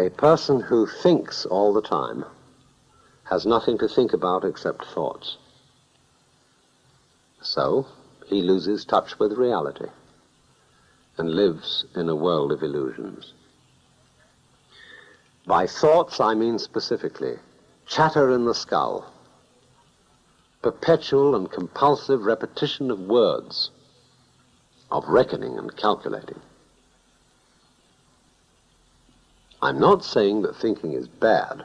A person who thinks all the time has nothing to think about except thoughts. So he loses touch with reality and lives in a world of illusions. By thoughts, I mean specifically chatter in the skull, perpetual and compulsive repetition of words, of reckoning and calculating. I'm not saying that thinking is bad.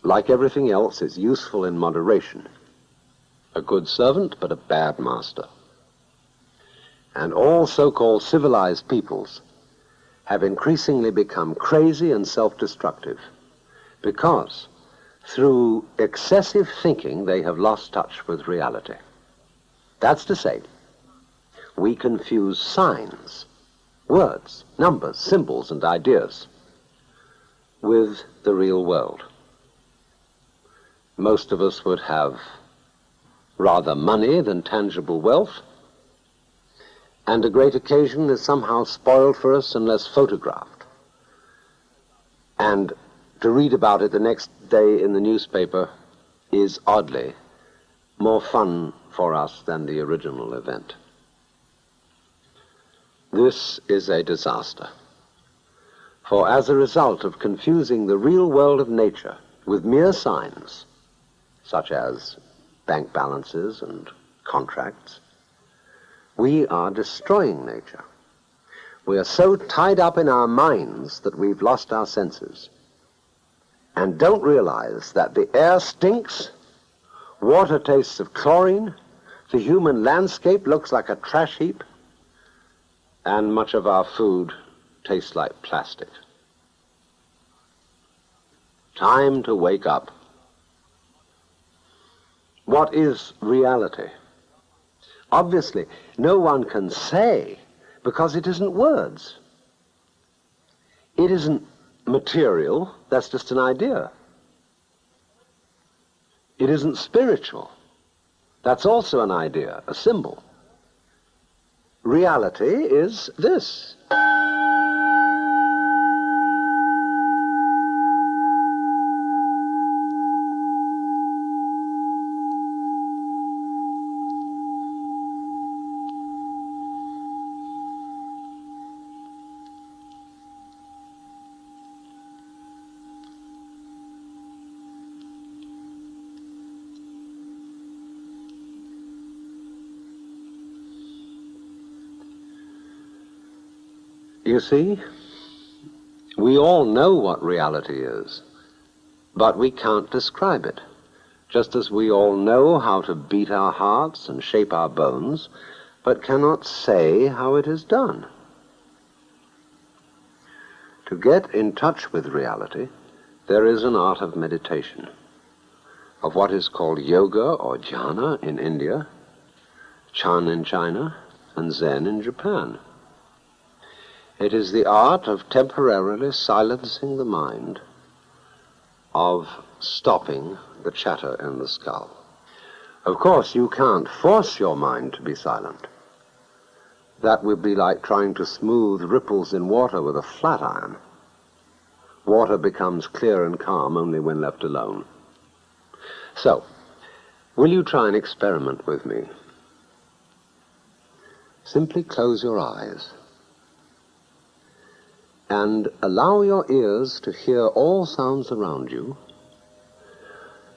Like everything else, it's useful in moderation. A good servant, but a bad master. And all so-called civilized peoples have increasingly become crazy and self-destructive because through excessive thinking they have lost touch with reality. That's to say, we confuse signs, words, numbers, symbols, and ideas with the real world. Most of us would have rather money than tangible wealth, and a great occasion is somehow spoiled for us unless photographed. And to read about it the next day in the newspaper is oddly more fun for us than the original event. This is a disaster. For as a result of confusing the real world of nature with mere signs, such as bank balances and contracts, we are destroying nature. We are so tied up in our minds that we've lost our senses and don't realize that the air stinks, water tastes of chlorine, the human landscape looks like a trash heap, and much of our food tastes like plastic. Time to wake up. What is reality? Obviously, no one can say because it isn't words. It isn't material, that's just an idea. It isn't spiritual, that's also an idea, a symbol. Reality is this. You see, we all know what reality is, but we can't describe it, just as we all know how to beat our hearts and shape our bones, but cannot say how it is done. To get in touch with reality, there is an art of meditation, of what is called yoga or jhana in India, Chan in China, and Zen in Japan. It is the art of temporarily silencing the mind, of stopping the chatter in the skull. Of course, you can't force your mind to be silent. That would be like trying to smooth ripples in water with a flat iron. Water becomes clear and calm only when left alone. So, will you try an experiment with me? Simply close your eyes and allow your ears to hear all sounds around you.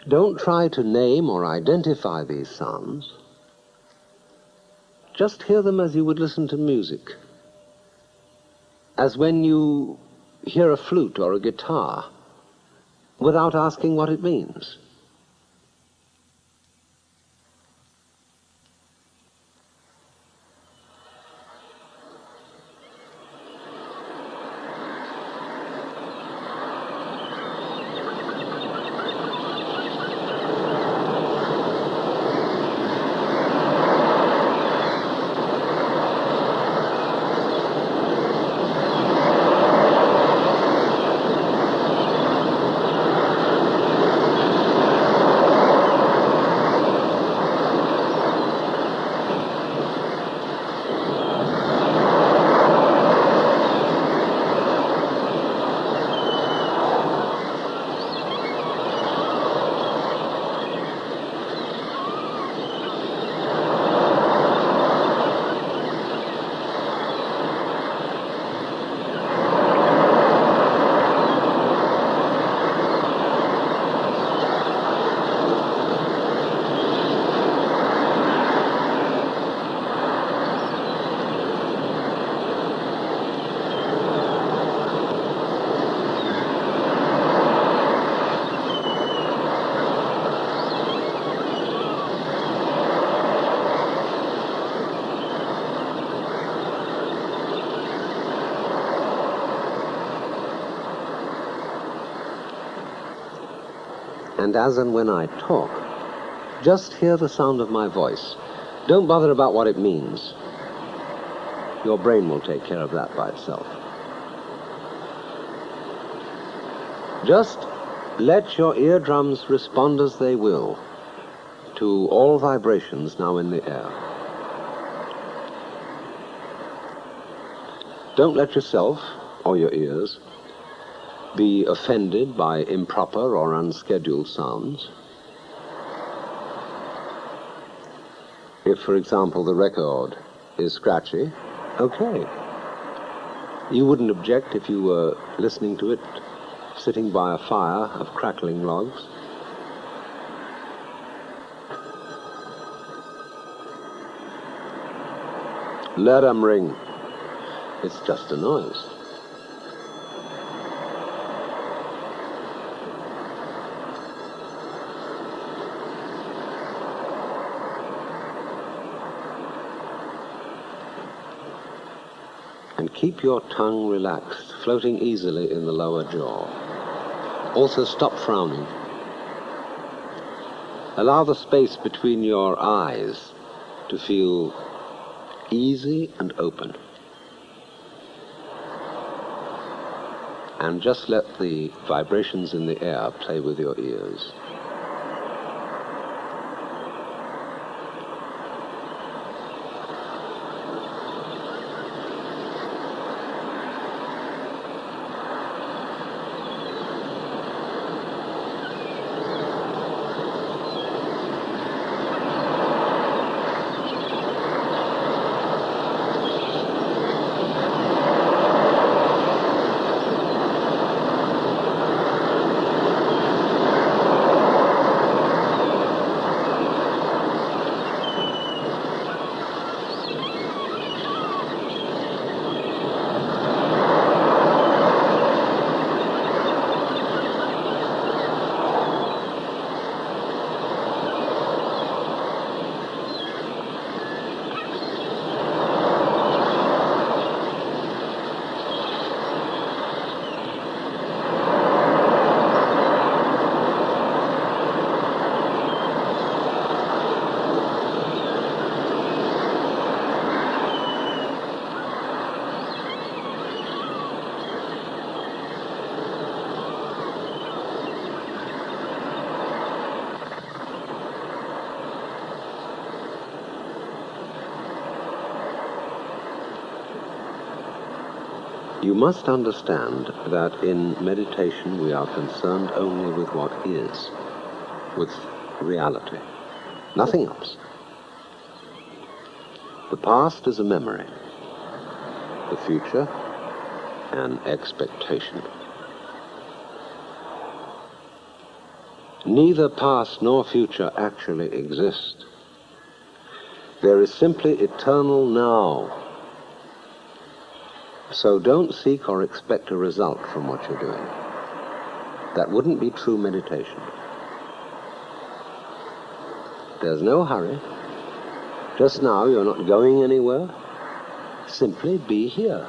Don't try to name or identify these sounds. Just hear them as you would listen to music, as when you hear a flute or a guitar, without asking what it means. And as and when I talk, just hear the sound of my voice. Don't bother about what it means. Your brain will take care of that by itself. Just let your eardrums respond as they will to all vibrations now in the air. Don't let yourself, or your ears, be offended by improper or unscheduled sounds. If, for example, the record is scratchy, okay. You wouldn't object if you were listening to it sitting by a fire of crackling logs. Let 'em ring. It's just a noise. And keep your tongue relaxed, floating easily in the lower jaw. Also stop frowning. Allow the space between your eyes to feel easy and open. And just let the vibrations in the air play with your ears. You must understand that in meditation we are concerned only with what is, with reality, nothing else. The past is a memory, the future an expectation. Neither past nor future actually exist. There is simply eternal now. So don't seek or expect a result from what you're doing. That wouldn't be true meditation. There's no hurry. Just now you're not going anywhere. Simply be here.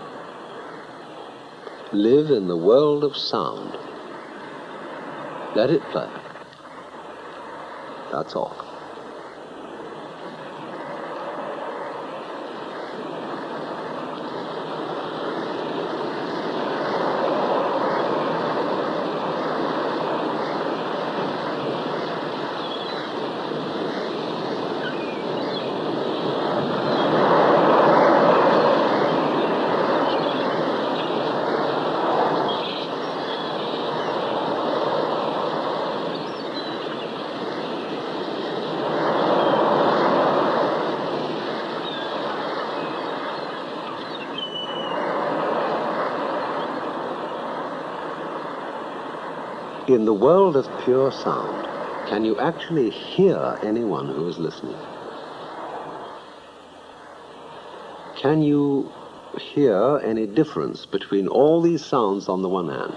Live in the world of sound. Let it play. That's all. In the world of pure sound, can you actually hear anyone who is listening? Can you hear any difference between all these sounds on the one hand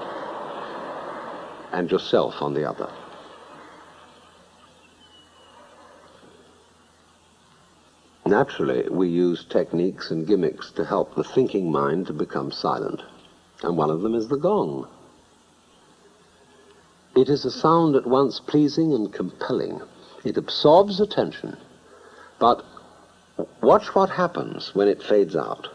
and yourself on the other? Naturally, we use techniques and gimmicks to help the thinking mind to become silent, and one of them is the gong. It is a sound at once pleasing and compelling. It absorbs attention, but watch what happens when it fades out.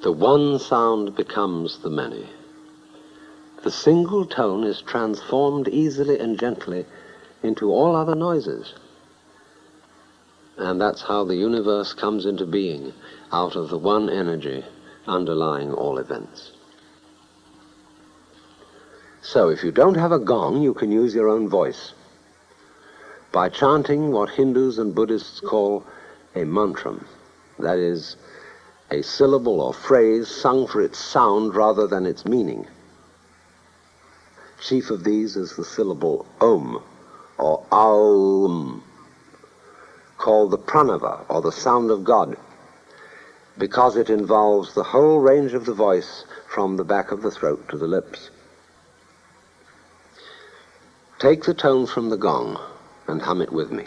The one sound becomes the many. The single tone is transformed easily and gently into all other noises. And that's how the universe comes into being, out of the one energy underlying all events. So if you don't have a gong, you can use your own voice by chanting what Hindus and Buddhists call a mantram. That is, a syllable or phrase sung for its sound rather than its meaning. Chief of these is the syllable Om, or Aum, called the Pranava, or the sound of God, because it involves the whole range of the voice from the back of the throat to the lips. Take the tone from the gong and hum it with me.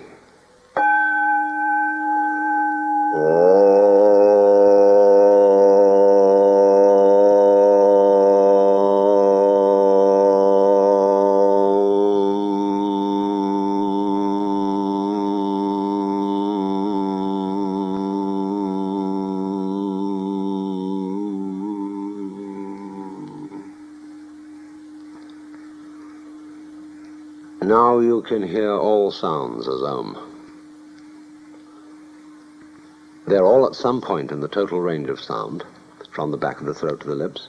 Now you can hear all sounds as Om. They're all at some point in the total range of sound, from the back of the throat to the lips,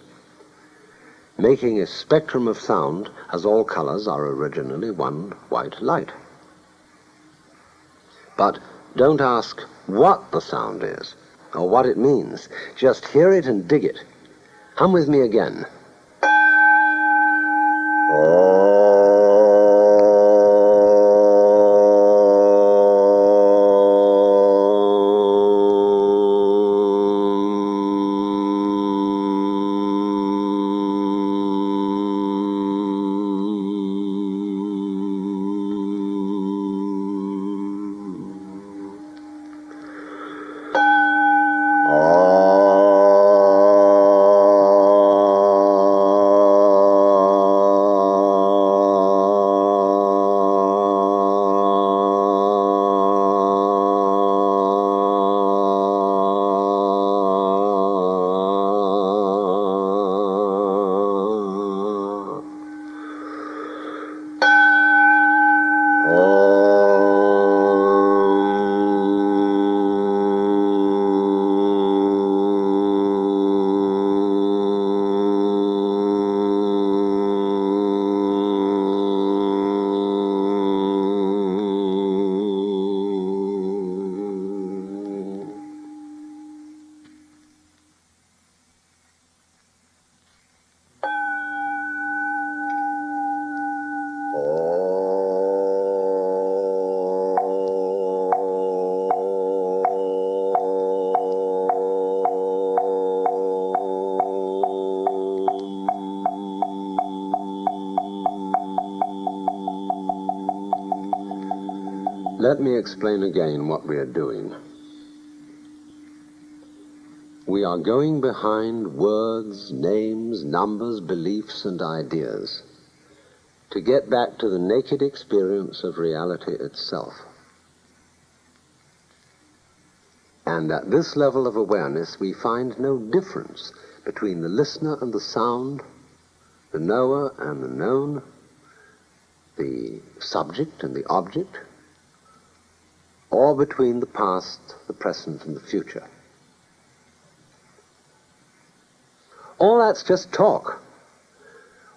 making a spectrum of sound as all colors are originally one white light. But don't ask what the sound is, or what it means. Just hear it and dig it. Hum with me again. Let me explain again what we are doing. We are going behind words, names, numbers, beliefs, and ideas to get back to the naked experience of reality itself. And at this level of awareness, we find no difference between the listener and the sound, the knower and the known, the subject and the object, or between the past, the present, and the future. All that's just talk.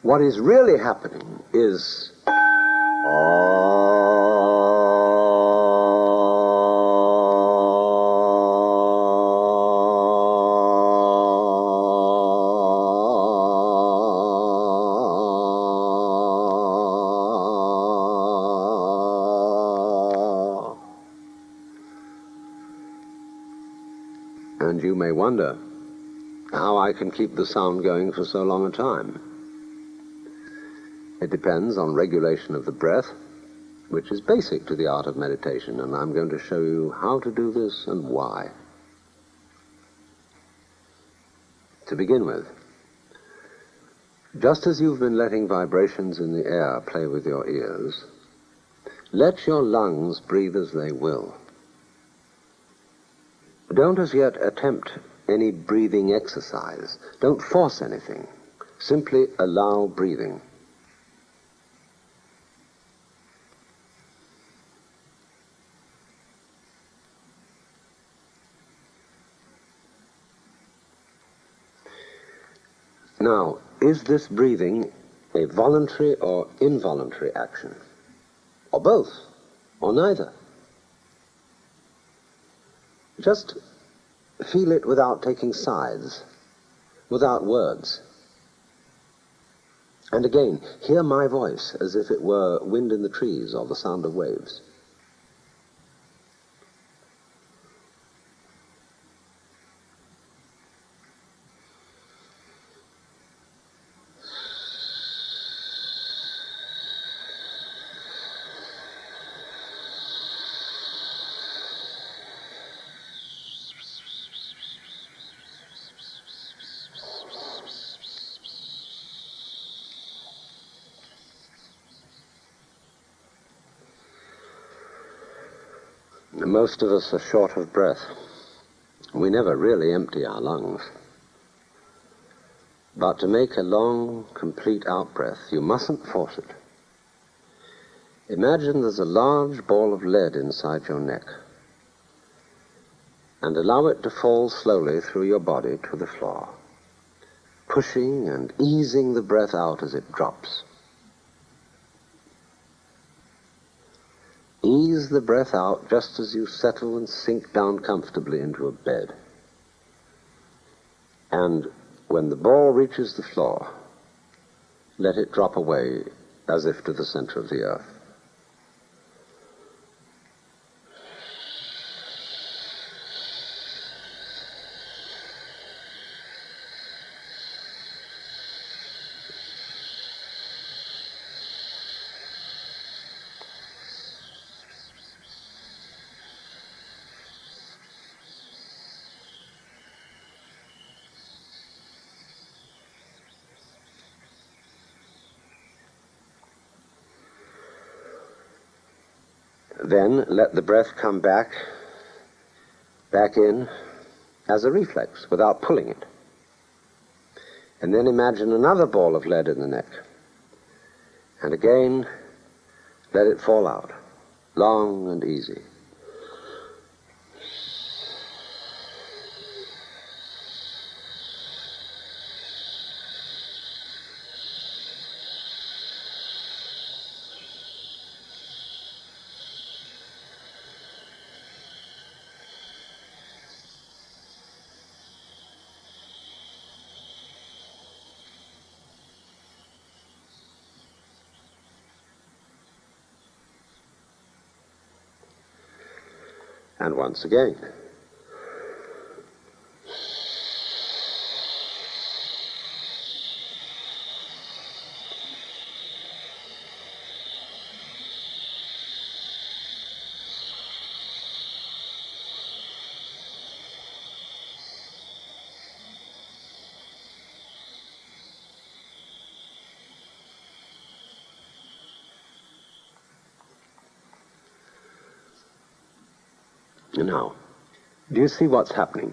What is really happening is And you may wonder how I can keep the sound going for so long a time. It depends on regulation of the breath, which is basic to the art of meditation, and I'm going to show you how to do this and why. To begin with, just as you've been letting vibrations in the air play with your ears, let your lungs breathe as they will. Don't as yet attempt any breathing exercise. Don't force anything. Simply allow breathing. Now, is this breathing a voluntary or involuntary action? Or both? Or neither? Just feel it without taking sides, without words. And again, hear my voice as if it were wind in the trees or the sound of waves. Most of us are short of breath. We never really empty our lungs. But to make a long, complete out-breath, you mustn't force it. Imagine there's a large ball of lead inside your neck, and allow it to fall slowly through your body to the floor, pushing and easing the breath out as it drops. Ease the breath out just as you settle and sink down comfortably into a bed. And when the ball reaches the floor, let it drop away as if to the center of the earth. Then let the breath come back in as a reflex without pulling it. And then imagine another ball of lead in the neck. And again, let it fall out, long and easy. And once again. Now, do you see what's happening?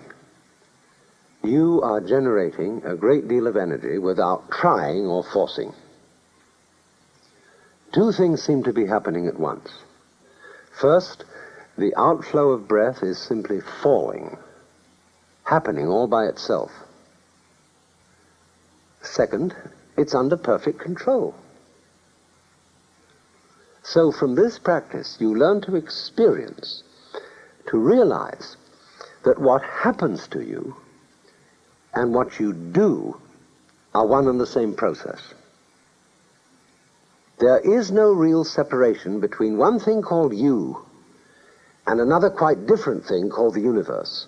You are generating a great deal of energy without trying or forcing. Two things seem to be happening at once. First, the outflow of breath is simply falling, happening all by itself. Second, it's under perfect control. So from this practice, you learn to experience, to realize that what happens to you and what you do are one and the same process. There is no real separation between one thing called you and another quite different thing called the universe.